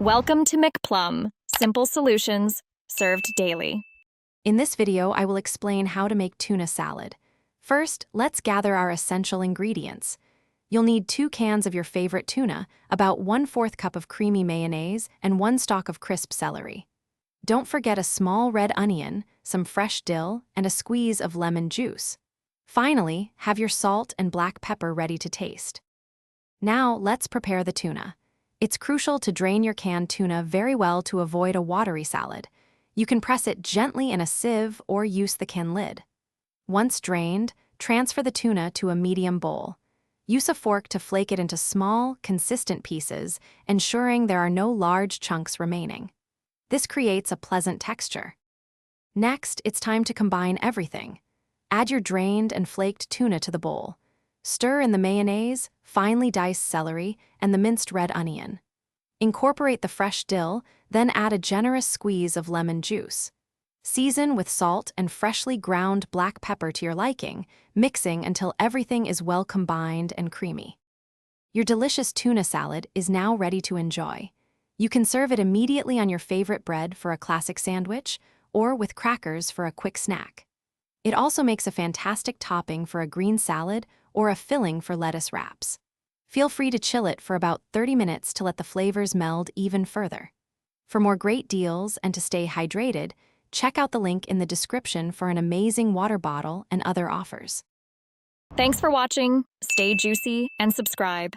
Welcome to McPlum, simple solutions served daily. In this video, I will explain how to make tuna salad. First, let's gather our essential ingredients. You'll need 2 cans of your favorite tuna, about 1/4 cup of creamy mayonnaise, and 1 stalk of crisp celery. Don't forget a small red onion, some fresh dill, and a squeeze of lemon juice. Finally, have your salt and black pepper ready to taste. Now, let's prepare the tuna. It's crucial to drain your canned tuna very well to avoid a watery salad. You can press it gently in a sieve or use the can lid. Once drained, transfer the tuna to a medium bowl. Use a fork to flake it into small, consistent pieces, ensuring there are no large chunks remaining. This creates a pleasant texture. Next, it's time to combine everything. Add your drained and flaked tuna to the bowl. Stir in the mayonnaise, finely diced celery, and the minced red onion. Incorporate the fresh dill, then add a generous squeeze of lemon juice. Season with salt and freshly ground black pepper to your liking, mixing until everything is well combined and creamy. Your delicious tuna salad is now ready to enjoy. You can serve it immediately on your favorite bread for a classic sandwich, or with crackers for a quick snack. It also makes a fantastic topping for a green salad or a filling for lettuce wraps. Feel free to chill it for about 30 minutes to let the flavors meld even further. For more great deals and to stay hydrated, check out the link in the description for an amazing water bottle and other offers. Thanks for watching. Stay juicy and subscribe.